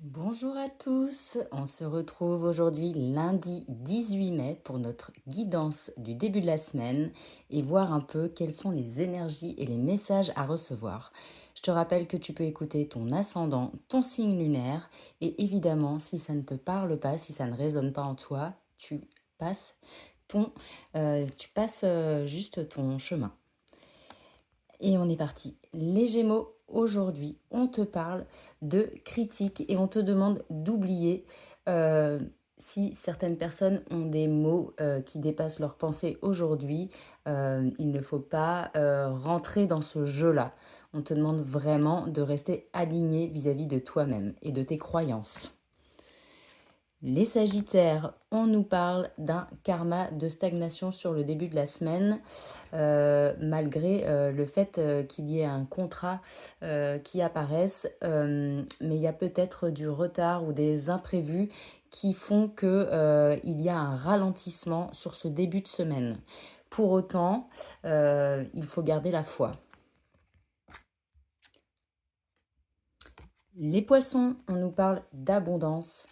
Bonjour à tous, on se retrouve aujourd'hui lundi 18 mai pour notre guidance du début de la semaine et voir un peu quelles sont les énergies et les messages à recevoir. Je te rappelle que tu peux écouter ton ascendant, ton signe lunaire et évidemment si ça ne te parle pas, si ça ne résonne pas en toi, passes ton, tu passes juste ton chemin. Et on est parti. Les Gémeaux, aujourd'hui, on te parle de critiques et on te demande d'oublier si certaines personnes ont des mots qui dépassent leurs pensées aujourd'hui. Il ne faut pas rentrer dans ce jeu-là. On te demande vraiment de rester aligné vis-à-vis de toi-même et de tes croyances. Les Sagittaires, on nous parle d'un karma de stagnation sur le début de la semaine, malgré le fait qu'il y ait un contrat qui apparaisse, mais il y a peut-être du retard ou des imprévus qui font qu'il y a un ralentissement sur ce début de semaine. Pour autant, il faut garder la foi. Les poissons, on nous parle d'abondance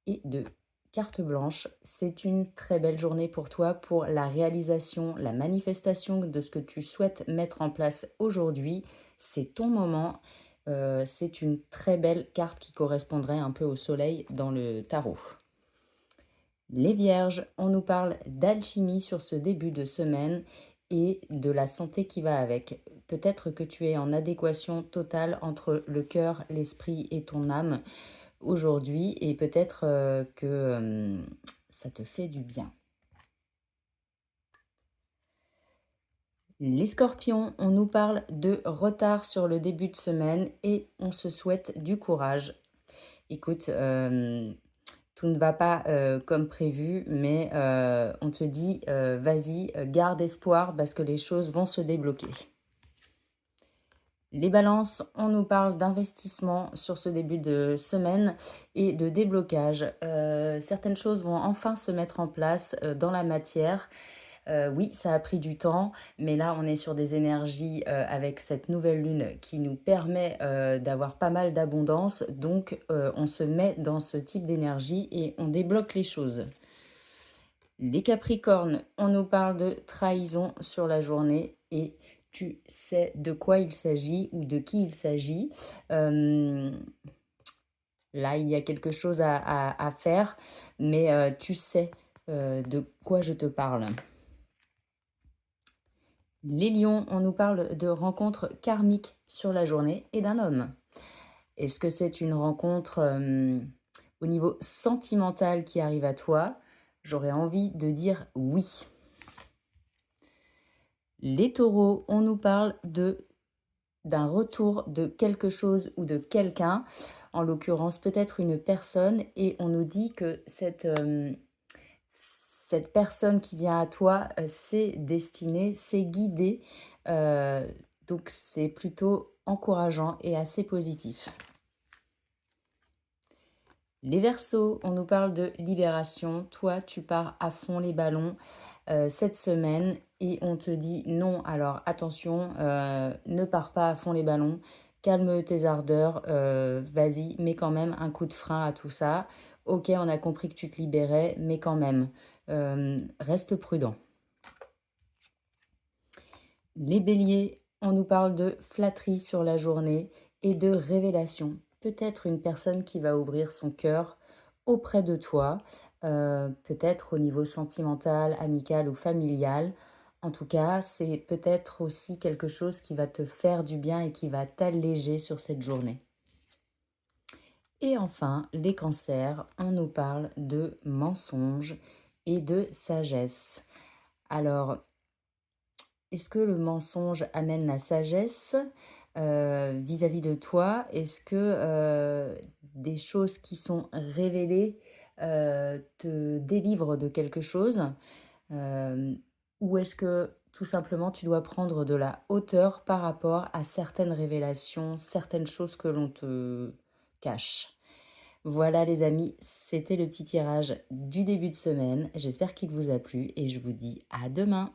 et de carte blanche. C'est une très belle journée pour toi pour la réalisation, la manifestation de ce que tu souhaites mettre en place aujourd'hui. C'est ton moment. C'est une très belle carte qui correspondrait un peu au soleil dans le tarot. Les vierges, on nous parle d'alchimie sur ce début de semaine et de la santé qui va avec. Peut-être que tu es en adéquation totale entre le cœur, l'esprit et ton âme aujourd'hui et peut-être que ça te fait du bien. Les scorpions, on nous parle de retard sur le début de semaine et on se souhaite du courage. Écoute, tout ne va pas comme prévu, mais on te dit, vas-y, garde espoir parce que les choses vont se débloquer. Les balances, on nous parle d'investissement sur ce début de semaine et de déblocage. Certaines choses vont enfin se mettre en place dans la matière. Oui, ça a pris du temps, mais là, on est sur des énergies avec cette nouvelle lune qui nous permet d'avoir pas mal d'abondance. Donc, on se met dans ce type d'énergie et on débloque les choses. Les Capricornes, on nous parle de trahison sur la journée et tu sais de quoi il s'agit ou de qui il s'agit. Là, il y a quelque chose à faire, mais tu sais de quoi je te parle. Les lions, on nous parle de rencontres karmiques sur la journée et d'un homme. Est-ce que c'est une rencontre au niveau sentimental qui arrive à toi? J'aurais envie de dire oui. Les taureaux, on nous parle d'un retour de quelque chose ou de quelqu'un, en l'occurrence peut-être une personne, et on nous dit que cette personne qui vient à toi, c'est destiné, c'est guidé, donc c'est plutôt encourageant et assez positif. Les Verseaux, on nous parle de libération. Toi, tu pars à fond les ballons cette semaine et on te dit non. Alors attention, ne pars pas à fond les ballons. Calme tes ardeurs. Vas-y, mets quand même un coup de frein à tout ça. Ok, on a compris que tu te libérais, mais quand même, reste prudent. Les béliers, on nous parle de flatterie sur la journée et de révélation. Peut-être une personne qui va ouvrir son cœur auprès de toi, peut-être au niveau sentimental, amical ou familial. En tout cas, c'est peut-être aussi quelque chose qui va te faire du bien et qui va t'alléger sur cette journée. Et enfin, les cancers, on nous parle de mensonges et de sagesse. Alors, est-ce que le mensonge amène la sagesse vis-à-vis de toi? Est-ce que des choses qui sont révélées te délivrent de quelque chose? Euh, ou est-ce que tout simplement tu dois prendre de la hauteur par rapport à certaines révélations, certaines choses que l'on te cache? Voilà les amis, c'était le petit tirage du début de semaine. J'espère qu'il vous a plu et je vous dis à demain.